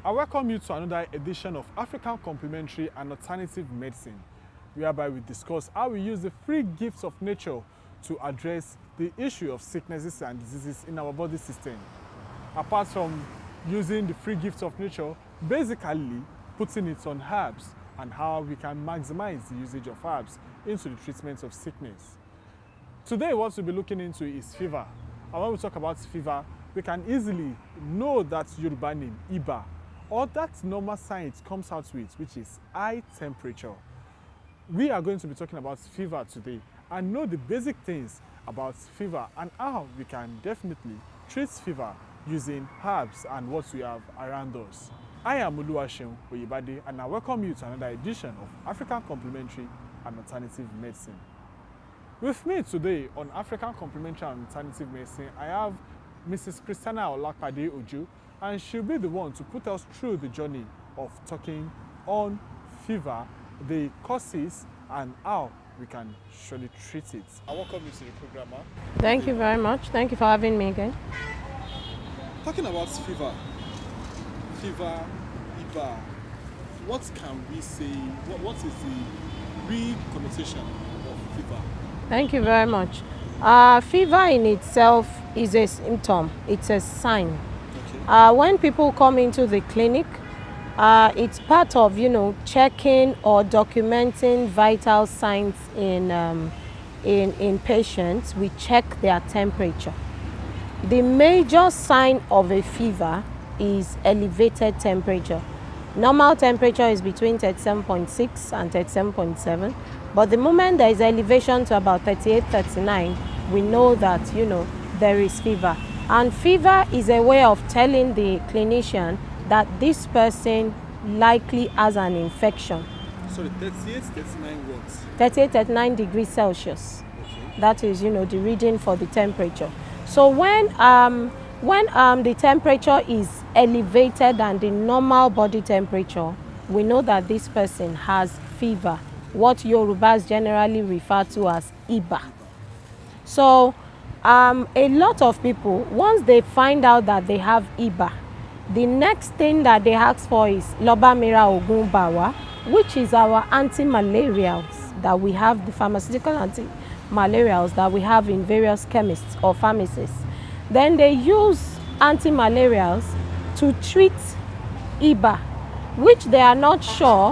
I welcome you to another edition of African Complementary and Alternative Medicine, whereby we discuss how we use the free gifts of nature to address the issue of sicknesses and diseases in our body system. Apart from using the free gifts of nature, basically putting it on herbs and how we can maximize the usage of herbs into the treatment of sickness. Today, what we'll be looking into is fever. And when we talk about fever, we can easily know that Yoruba name, Iba, or that normal sign it comes out with, which is high temperature. We are going to be talking about fever today and know the basic things about fever and how we can definitely treat fever using herbs and what we have around us. I am Oluwaseun, Oyebade, and I welcome you to another edition of African Complementary and Alternative Medicine. With me today on African Complementary and Alternative Medicine, I have Mrs. Christiana Olakpade Ojo, and she'll be the one to put us through the journey of talking on fever, the causes, and how we can surely treat it. I welcome you to the program. Thank you very much. Thank you for having me again. Talking about fever, Iba, what can we say, what is the real connotation of fever? Thank you very much. Fever in itself is a symptom. It's a sign. Okay. When people come into the clinic, it's part of, checking or documenting vital signs in patients. We check their temperature. The major sign of a fever is elevated temperature. Normal temperature is between 37.6 and 37.7, but the moment there is elevation to about 38, 39, we know that, there is fever. And fever is a way of telling the clinician that this person likely has an infection. Sorry, 38, 39 what? 38, 39 degrees Celsius. Okay. That is, the reading for the temperature. So when the temperature is elevated than the normal body temperature, we know that this person has fever, what Yorubas generally refer to as Iba. So a lot of people, once they find out that they have Iba, the next thing that they ask for is Lobamira Ogunbawa, which is our anti-malarials that we have, the pharmaceutical anti-malarials that we have in various chemists or pharmacists. Then they use anti-malarials to treat Iba, which they are not sure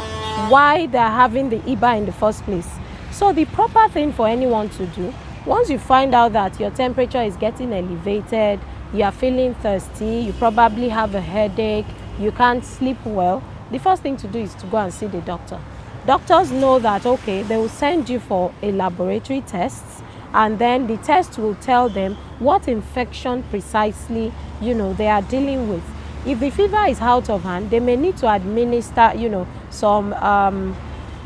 why they are having the Iba in the first place. So the proper thing for anyone to do, once you find out that your temperature is getting elevated, you are feeling thirsty, you probably have a headache, you can't sleep well, the first thing to do is to go and see the doctor. Doctors know that, okay, they will send you for a laboratory test, and then the test will tell them what infection precisely, they are dealing with. If the fever is out of hand, they may need to administer, some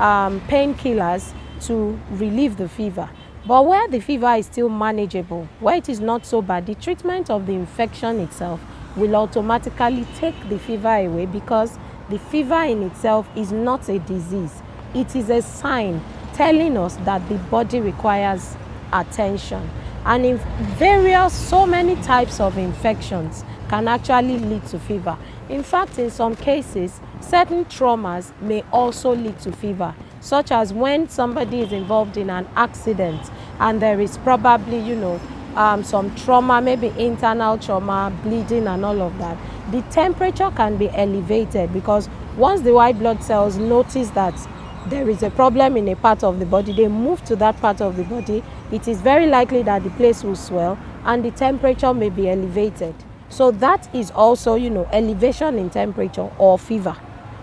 painkillers to relieve the fever. But where the fever is still manageable, where it is not so bad, the treatment of the infection itself will automatically take the fever away, because the fever in itself is not a disease. It is a sign telling us that the body requires attention. And in so many types of infections can actually lead to fever. In fact, in some cases, certain traumas may also lead to fever, such as when somebody is involved in an accident and there is probably, some trauma, maybe internal trauma, bleeding and all of that. The temperature can be elevated because once the white blood cells notice that there is a problem in a part of the body, they move to that part of the body. It is very likely that the place will swell and the temperature may be elevated. So that is also, elevation in temperature or fever.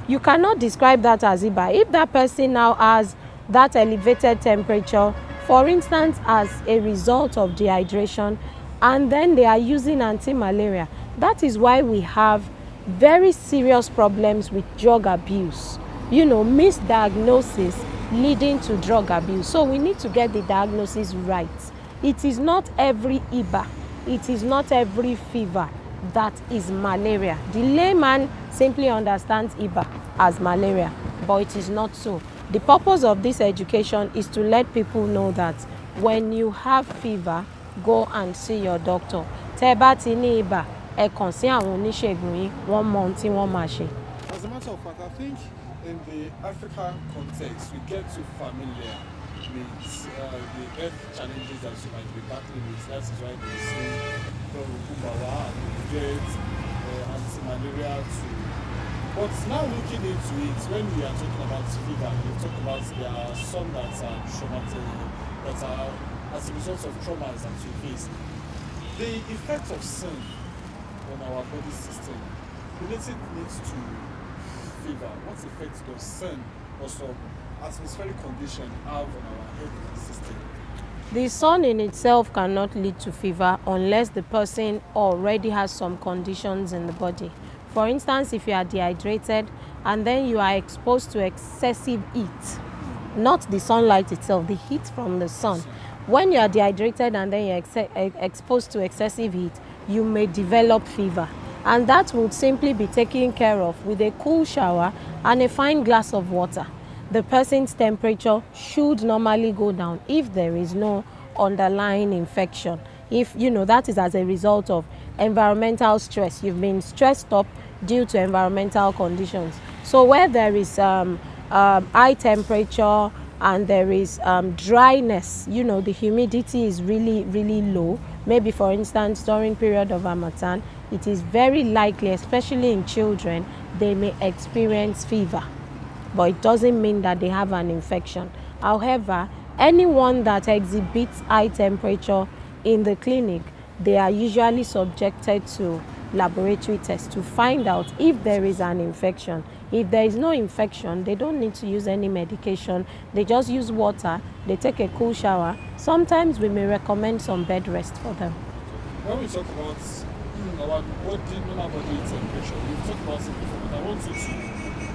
You cannot describe that as Iba. If that person now has that elevated temperature, for instance, as a result of dehydration, and then they are using anti-malaria, that is why we have very serious problems with drug abuse. Misdiagnosis leading to drug abuse. So we need to get the diagnosis right. It is not every Iba, it is not every fever that is malaria. The layman simply understands Iba as malaria, but it is not so. The purpose of this education is to let people know that when you have fever, go and see your doctor. Tẹ́ bá ti ní ibà, ẹ kàn sí àwọn oníṣègùn yìí, wọ́n mọ ohun tí wọ́n máa ṣe. As a matter of fact, I think in the African context, we get too familiar with the health challenges that you might be battling with. That is why they say Kubawa and get anti-malaria too. But now looking into it, when we are talking about fever, we talk about there are some that are traumatic, that are as a result of traumas that we face. The effect of sun on our body system related needs to fever. What effect does sun or some atmospheric condition have on our health system? The sun in itself cannot lead to fever unless the person already has some conditions in the body. For instance, if you are dehydrated and then you are exposed to excessive heat, not the sunlight itself, the heat from the sun. When you are dehydrated and then you're exposed to excessive heat, you may develop fever. And that would simply be taken care of with a cool shower and a fine glass of water. The person's temperature should normally go down if there is no underlying infection. If that is as a result of environmental stress, you've been stressed up due to environmental conditions. So where there is high temperature and there is dryness, the humidity is really low. Maybe for instance during period of Harmattan, it is very likely, especially in children, they may experience fever. But it doesn't mean that they have an infection. However, anyone that exhibits high temperature in the clinic, they are usually subjected to laboratory tests to find out if there is an infection. If there is no infection, they don't need to use any medication. They just use water, they take a cool shower. Sometimes we may recommend some bed rest for them. When we talk about our normal body temperature, we've talked about it before, but I want you to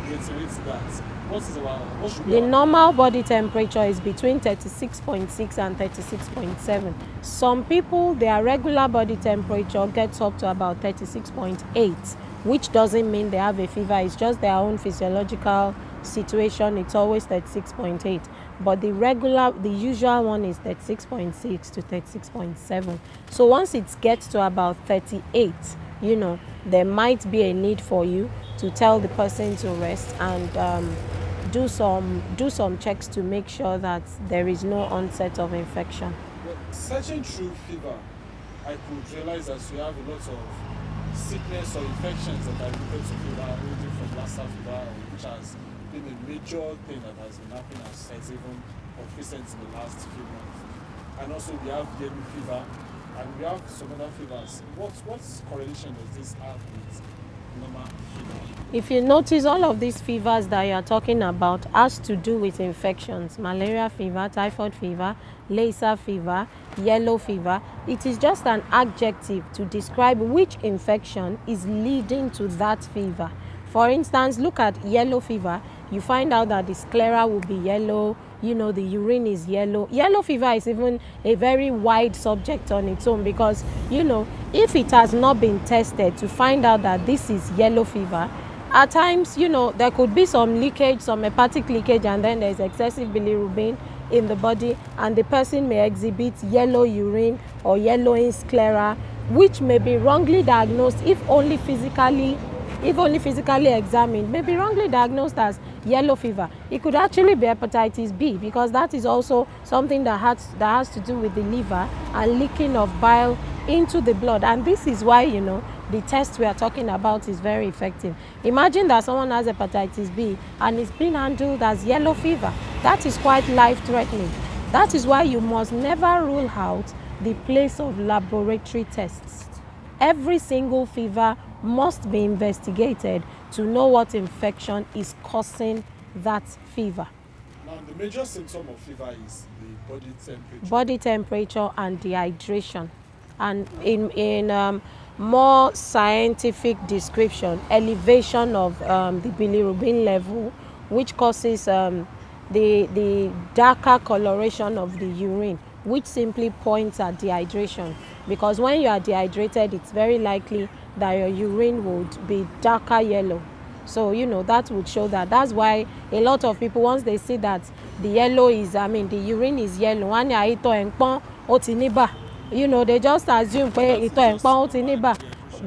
reiterate that. What should be the normal body temperature is between 36.6 and 36.7. Some people, their regular body temperature gets up to about 36.8, which doesn't mean they have a fever. It's just their own physiological situation. It's always 36.8. But the usual one is 36.6 to 36.7. So once it gets to about 38, there might be a need for you to tell the person to rest and do some checks to make sure that there is no onset of infection. Well, searching through fever, I could realize that we have a lot of sickness or infections that are related to fever, ranging from Lassa fever, which has been a major thing that has been happening as even of recent in the last few months. And also we have yellow fever, and we have some other fevers. What correlation does this have with normal fever? If you notice, all of these fevers that you are talking about has to do with infections. Malaria fever, typhoid fever, Lassa fever, yellow fever. It is just an adjective to describe which infection is leading to that fever. For instance, look at yellow fever. You find out that the sclera will be yellow, the urine is yellow. Yellow fever is even a very wide subject on its own because, if it has not been tested to find out that this is yellow fever, at times, there could be some leakage, some hepatic leakage, and then there's excessive bilirubin in the body, and the person may exhibit yellow urine or yellowing sclera, which may be wrongly diagnosed if only physically examined, may be wrongly diagnosed as yellow fever. It could actually be hepatitis B, because that is also something that has to do with the liver and leaking of bile into the blood. And this is why, the test we are talking about is very effective. Imagine that someone has hepatitis B and is being handled as yellow fever. That is quite life-threatening. That is why you must never rule out the place of laboratory tests. Every single fever must be investigated to know what infection is causing that fever. Now, the major symptom of fever is the body temperature. Body temperature and dehydration. And in more scientific description, elevation of the bilirubin level, which causes the darker coloration of the urine, which simply points at dehydration. Because when you are dehydrated, it's very likely that your urine would be darker yellow. So, that would show that. That's why a lot of people, once they see that the urine is yellow, they just assume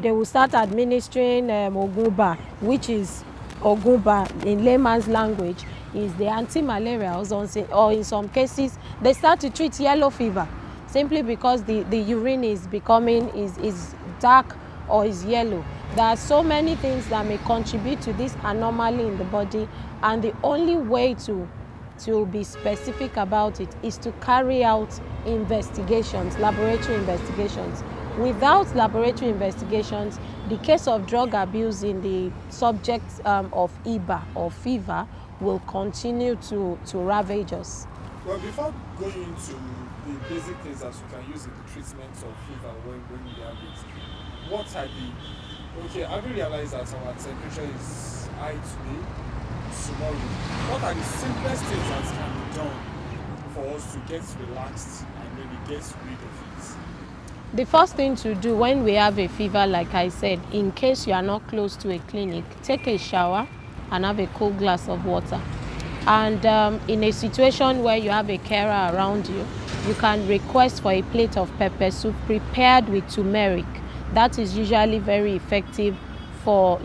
they will start administering Ogunba, which is Ogunba in layman's language is the anti-malarials, or in some cases they start to treat yellow fever simply because the urine is becoming is dark or is yellow. There are so many things that may contribute to this anomaly in the body, and the only way to be specific about it is to carry out investigations, laboratory investigations. Without laboratory investigations, the case of drug abuse in the subjects of IBA or fever will continue to ravage us. Well, before going into the basic things that we can use in the treatment of fever when we have it, what are the... Okay, have you realized that our temperature is high today, tomorrow? What are the simplest things that can be done for us to get relaxed and maybe get rid of it? The first thing to do when we have a fever, like I said, in case you are not close to a clinic, take a shower and have a cool glass of water. And in a situation where you have a carer around you, you can request for a plate of pepper soup prepared with turmeric. That is usually very effective for,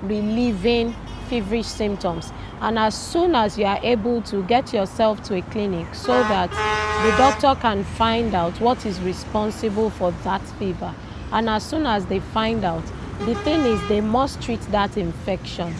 relieving feverish symptoms. And as soon as you are able to get yourself to a clinic so that the doctor can find out what is responsible for that fever, and as soon as they find out, the thing is they must treat that infection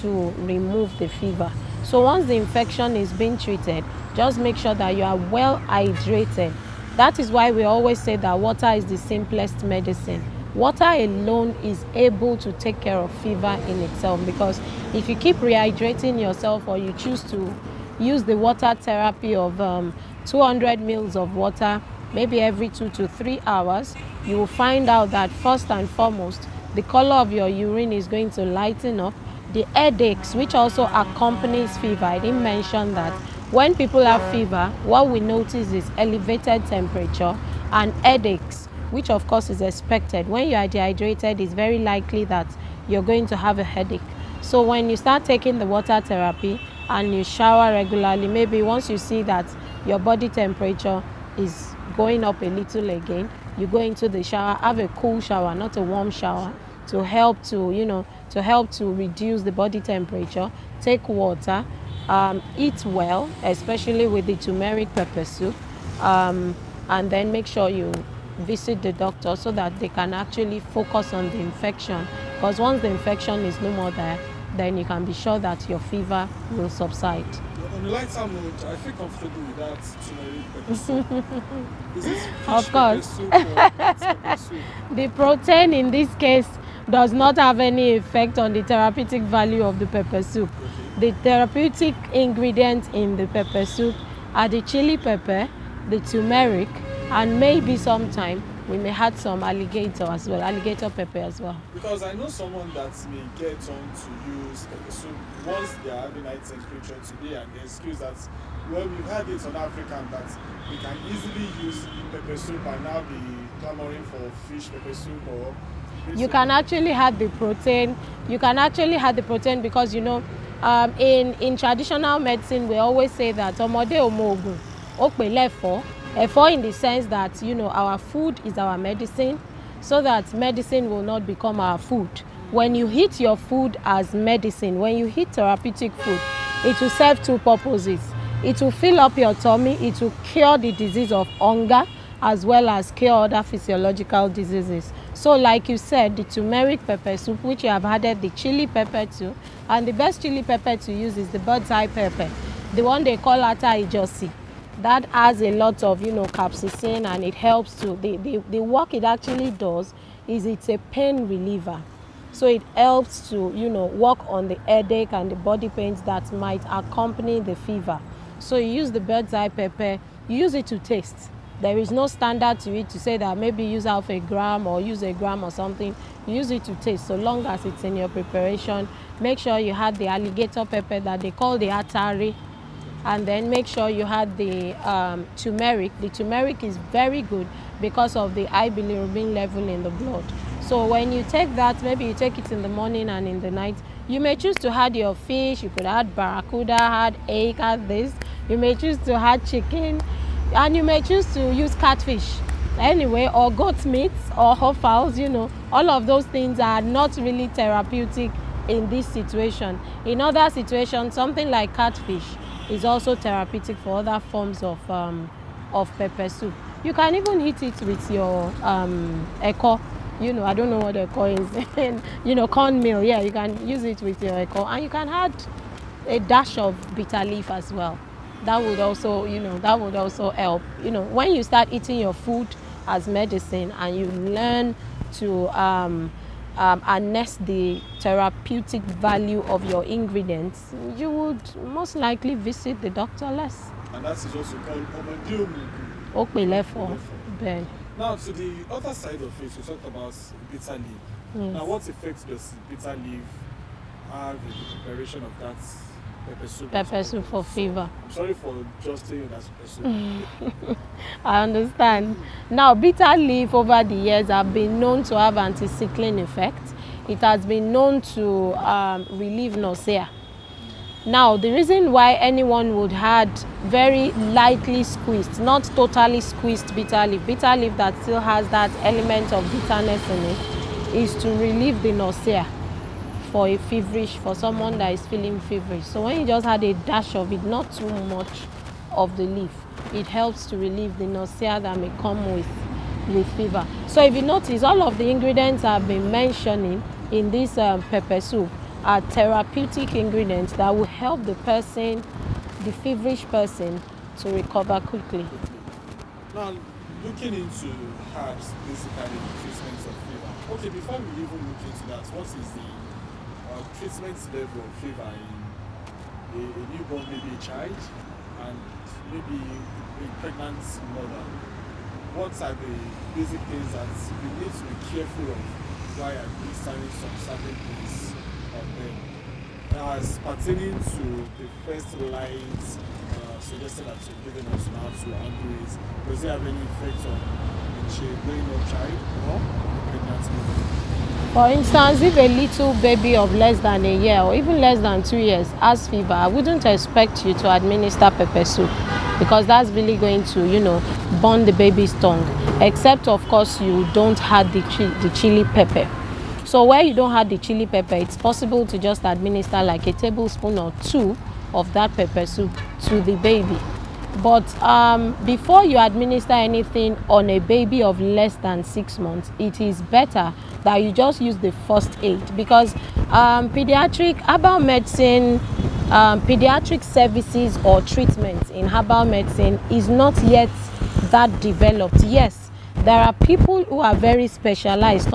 to remove the fever. So once the infection is being treated, just make sure that you are well hydrated. That is why we always say that water is the simplest medicine. Water alone is able to take care of fever in itself, because if you keep rehydrating yourself or you choose to use the water therapy of 200 ml of water maybe every 2 to 3 hours, you will find out that first and foremost, the color of your urine is going to lighten up. The headaches, which also accompanies fever, I didn't mention that. When people have fever, what we notice is elevated temperature and headaches, which of course is expected. When you are dehydrated, it's very likely that you're going to have a headache. So when you start taking the water therapy and you shower regularly, maybe once you see that your body temperature is going up a little again, you go into the shower, have a cool shower, not a warm shower, to help to reduce the body temperature. Take water, eat well, especially with the turmeric pepper soup, and then make sure you visit the doctor so that they can actually focus on the infection, because once the infection is no more there, then you can be sure that your fever will subside. On the lighter note, I feel comfortable with that turmeric pepper soup. Is it fish Of course. pepper soup or pepper soup? The protein in this case does not have any effect on the therapeutic value of the pepper soup. Okay. The therapeutic ingredients in the pepper soup are the chili pepper, the turmeric, and maybe sometime we may add some alligator pepper as well. Because I know someone that may get on to use pepper soup once they are having high temperature today, and they excuse that, well, we've had it on Africam that we can easily use pepper soup and now be clamoring for fish pepper soup or... You can actually add the protein. You can actually add the protein because, in traditional medicine, we always say that omode omogun, okpe lefo. Efo in the sense that, our food is our medicine, so that medicine will not become our food. When you eat your food as medicine, when you eat therapeutic food, it will serve two purposes. It will fill up your tummy, it will cure the disease of hunger, as well as cure other physiological diseases. So like you said, the turmeric pepper soup, which you have added the chili pepper to, and the best chili pepper to use is the bird's eye pepper, the one they call ata ijosi. That has a lot of, capsaicin, and it helps to, the work it actually does is it's a pain reliever. So it helps to, work on the headache and the body pains that might accompany the fever. So you use the bird's eye pepper, you use it to taste. There is no standard to it to say that maybe use half a gram or use a gram or something. You use it to taste, so long as it's in your preparation. Make sure you had the alligator pepper that they call the atari, and then make sure you had the turmeric. The turmeric is very good because of the high bilirubin level in the blood. So when you take that, maybe you take it in the morning and in the night, you may choose to add your fish. You could add barracuda, add egg, add this. You may choose to add chicken, and you may choose to use catfish. anyway, or goat meat or hot fowls, all of those things are not really therapeutic in this situation. In other situations, something like catfish is also therapeutic for other forms of pepper soup. You can even eat it with your eko. I don't know what eko is. Cornmeal. Yeah, you can use it with your eko, and you can add a dash of bitter leaf as well. That would also, help. When you start eating your food as medicine and you learn to harness the therapeutic value of your ingredients, you would most likely visit the doctor less. And that is also called Okpelefo. Ben. Now, to the other side of it, we talked about bitter leaf. Yes. Now, what effects does bitter leaf have in the preparation of that pepper soup? Pepper soup for fever. I'm sorry for just saying that's pepper soup. I understand. Now, bitter leaf over the years have been known to have anti-sickling effect. It has been known to relieve nausea. Now, the reason why anyone would add very lightly squeezed, not totally squeezed bitter leaf that still has that element of bitterness in it, is to relieve the nausea for someone that is feeling feverish. So when you just add a dash of it, not too much of the leaf, it helps to relieve the nausea that may come with fever. So if you notice, all of the ingredients I've been mentioning in this pepper soup are therapeutic ingredients that will help the feverish person, to recover quickly. Now, looking into herbs, basically treatments of fever. Okay, before we even look into that, what is the treatment level of fever in a newborn, maybe a child, and maybe a pregnant mother? What are the basic things that we need to be careful of while administering some certain things on them? As pertaining to the first lines suggested that you're giving us now to handle it, does it have any effect on the growing up child or the pregnant mother? For instance, if a little baby of less than a year or even less than 2 years has fever, I wouldn't expect you to administer pepper soup, because that's really going to, burn the baby's tongue. Except, of course, you don't add the chili pepper. So where you don't add the chili pepper, it's possible to just administer like a tablespoon or 2 of that pepper soup to the baby. But before you administer anything on a baby of less than 6 months, it is better that you just use the first aid, because pediatric herbal medicine, pediatric services or treatments in herbal medicine is not yet that developed. Yes, there are people who are very specialized.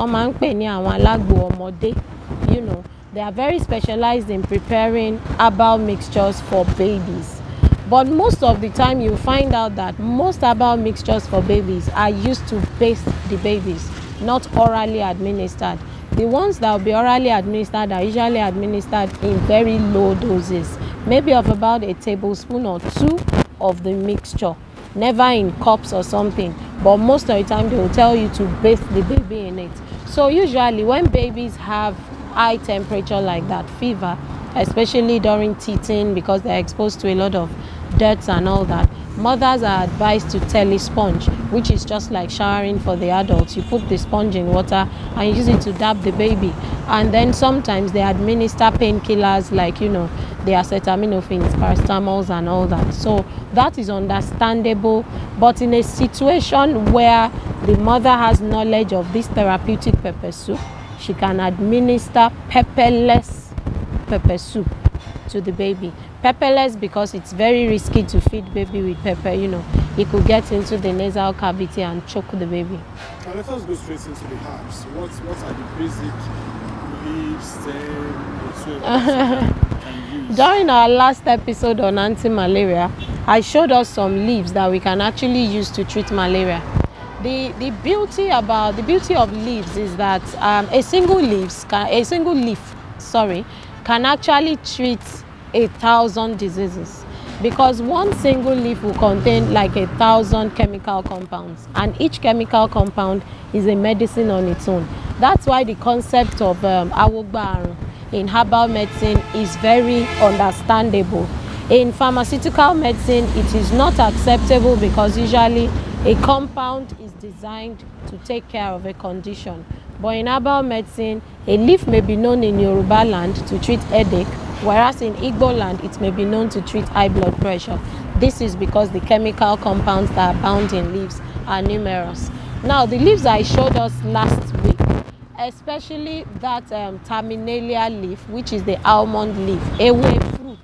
They are very specialized in preparing herbal mixtures for babies. But most of the time you find out that most herbal mixtures for babies are used to bathe the babies, not orally administered. The ones that will be orally administered are usually administered in very low doses, maybe of about a tablespoon or 2 of the mixture, never in cups or something. But most of the time they will tell you to bathe the baby in it. So usually when babies have high temperature like that, fever, especially during teething, because they're exposed to a lot of dirt and all that, mothers are advised to telesponge, which is just like showering for the adults. You put the sponge in water and use it to dab the baby, and then sometimes they administer painkillers like the acetaminophen, paracetamols and all that. So that is understandable, but in a situation where the mother has knowledge of this therapeutic pepper soup, she can administer pepperless pepper soup to the baby. Pepperless because it's very risky to feed baby with pepper. It could get into the nasal cavity and choke the baby. Now let us go straight into the herbs. What are the basic leaves, whatsoever can use? During our last episode on anti-malaria, I showed us some leaves that we can actually use to treat malaria. The beauty of leaves is that a single leaf can actually treat 1,000 diseases, because one single leaf will contain like 1,000 chemical compounds, and each chemical compound is a medicine on its own. That's why the concept of awogba in herbal medicine is very understandable. In pharmaceutical medicine, it is not acceptable because usually A compound is designed to take care of a condition. But in herbal medicine, a leaf may be known in Yoruba land to treat headache, whereas in Igbo land, it may be known to treat high blood pressure. This is because the chemical compounds that are found in leaves are numerous. Now, the leaves I showed us last week, especially that terminalia leaf, which is the almond leaf, ewe fruit.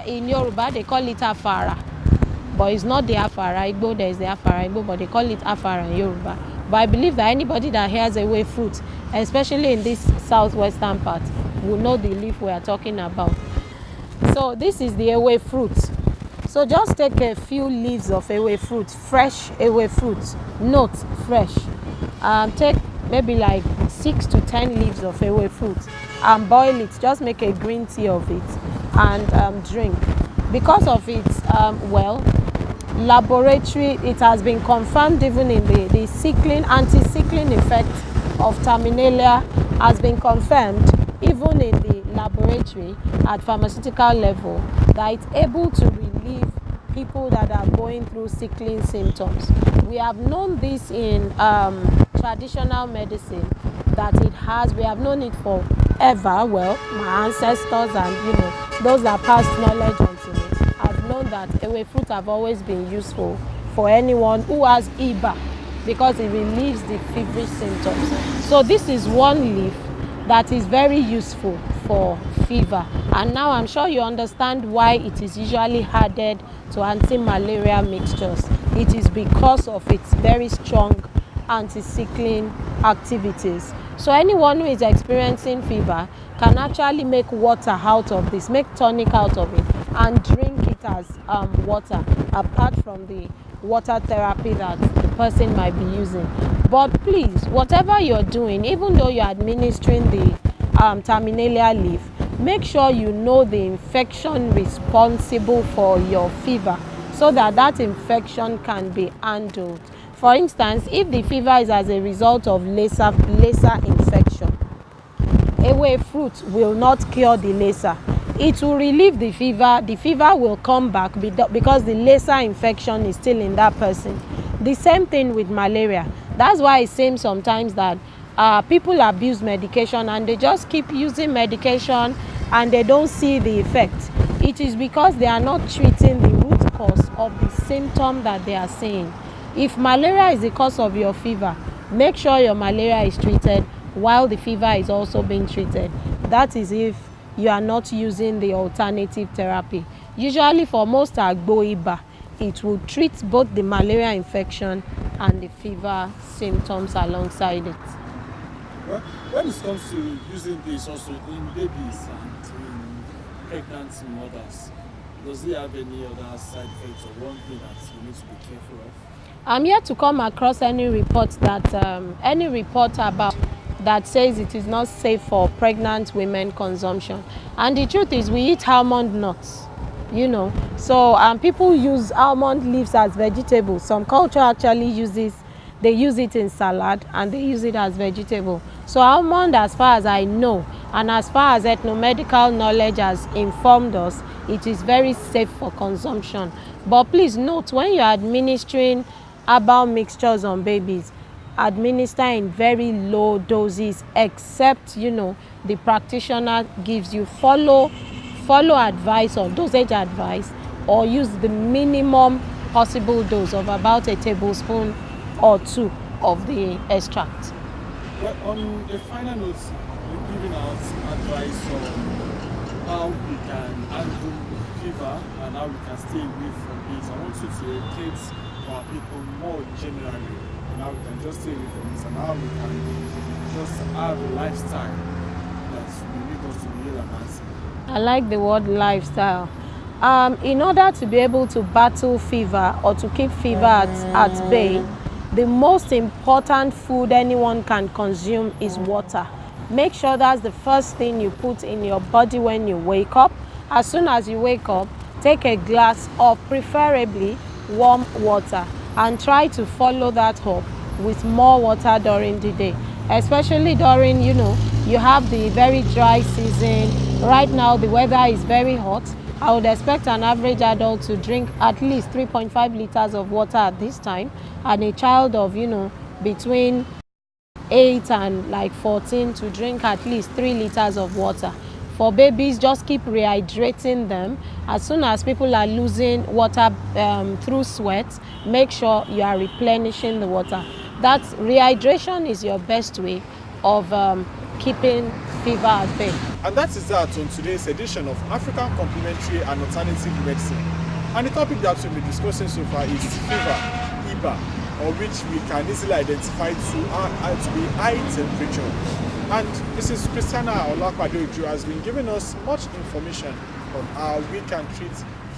In Yoruba, they call it afara, but it's not the afara Igbo. There is the afara Igbo, but they call it afara in Yoruba. But I believe that anybody that hears ewe fruit, especially in this southwestern part, will know the leaf we are talking about. So this is the ewe fruit. So just take a few leaves of ewe fruit, fresh ewe fruit, not fresh. Take maybe like 6 to 10 leaves of ewe fruit and boil it. Just make a green tea of it and drink. Because of its laboratory, it has been confirmed even in the sickling, anti-sickling effect of terminalia has been confirmed even in the laboratory at pharmaceutical level, that it's able to relieve people that are going through sickling symptoms. We have known this in traditional medicine, that we have known it forever. Well, my ancestors and those that passed knowledge onto me have known that ewe fruit have always been useful for anyone who has iba, because it relieves the feverish symptoms. So this is one leaf that is very useful for fever, and now I'm sure you understand why it is usually added to anti-malaria mixtures. It is because of its very strong anti-sickling activities. So anyone who is experiencing fever can actually make water out of this, make tonic out of it, and drink it as water, apart from the water therapy that the person might be using. But please, whatever you're doing, even though you're administering the terminalia leaf, make sure you know the infection responsible for your fever, so that that infection can be handled. For instance, if the fever is as a result of laser infection, ewe fruit will not cure the laser. It will relieve the fever will come back because the laser infection is still in that person. The same thing with malaria. That's why it seems sometimes that people abuse medication and they just keep using medication and they don't see the effect. It is because they are not treating the root cause of the symptom that they are seeing. If malaria is the cause of your fever, make sure your malaria is treated while the fever is also being treated. That is if you are not using the alternative therapy. Usually for most agbo-iba, it will treat both the malaria infection and the fever symptoms alongside it. Well, when it comes to using this also in babies and in pregnant mothers, does it have any other side effects or one thing that you need to be careful of? I'm yet to come across any report about that says it is not safe for pregnant women consumption. And the truth is, we eat almond nuts, So people use almond leaves as vegetables. Some culture actually use it in salad and they use it as vegetable. So almond, as far as I know, and as far as ethnomedical knowledge has informed us, it is very safe for consumption. But please note, when you're administering herbal mixtures on babies, administer in very low doses, except the practitioner gives you follow advice or dosage advice, or use the minimum possible dose of about a tablespoon or 2 of the extract. Well, on the final note, you're giving out advice on how we can handle fever and how we can stay away from it. I want you to educate our people more generally on how we can just stay away from this and how we can just have a lifestyle that will make us to be healed and healthy. I like the word lifestyle. In order to be able to battle fever or to keep fever at bay, the most important food anyone can consume is water. Make sure that's the first thing you put in your body when you wake up. As soon as you wake up, take a glass of preferably warm water and try to follow that up with more water during the day, especially during, you have the very dry season. Right now the weather is very hot. I would expect an average adult to drink at least 3.5 liters of water at this time, and a child of, between 8 and like 14 to drink at least 3 liters of water. For babies, just keep rehydrating them. As soon as people are losing water through sweat, make sure you are replenishing the water. That rehydration is your best way of keeping fever at bay. And that is that on today's edition of African Complementary and Alternative Medicine. And the topic that we'll be discussing so far is fever, IBA, or which we can easily identify to be high temperature. And Mrs. Christiana Olakwadeju has been giving us much information on how we can treat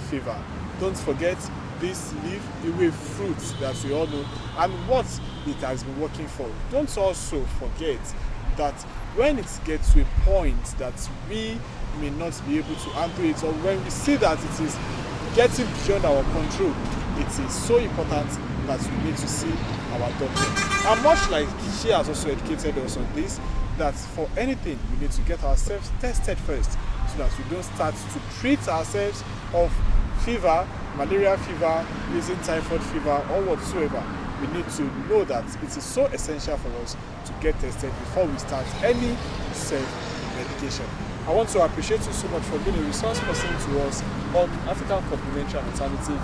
fever. Don't forget this leaf away fruit that we all know and what it has been working for. Don't also forget that when it gets to a point that we may not be able to handle it, or when we see that it is getting beyond our control, it is so important that we need to see our doctor. And much like she has also educated us on this, that for anything we need to get ourselves tested first, so that we don't start to treat ourselves of fever, malaria fever, using typhoid fever or whatsoever. We need to know that it is so essential for us to get tested before we start any self-medication. I want to appreciate you so much for being a resource person to us on African Complementary and Alternative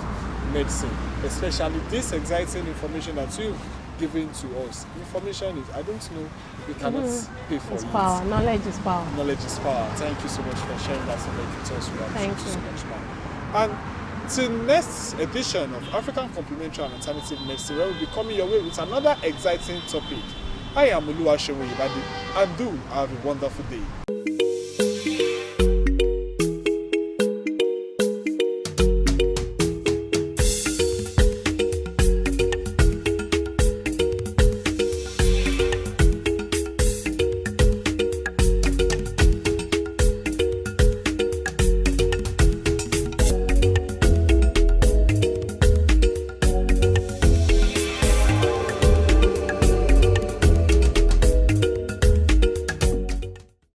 Medicine, especially this exciting information that you've given to us. Information is, I don't know, we cannot pay for it. It's power. Knowledge is power. Knowledge is power. Thank you so much for sharing that knowledge with us. We appreciate you so much, ma'am. And till next edition of African Complementary and Alternative Medicine, where we'll be coming your way with another exciting topic. I am Oluwaseun, Oyebade, and do have a wonderful day.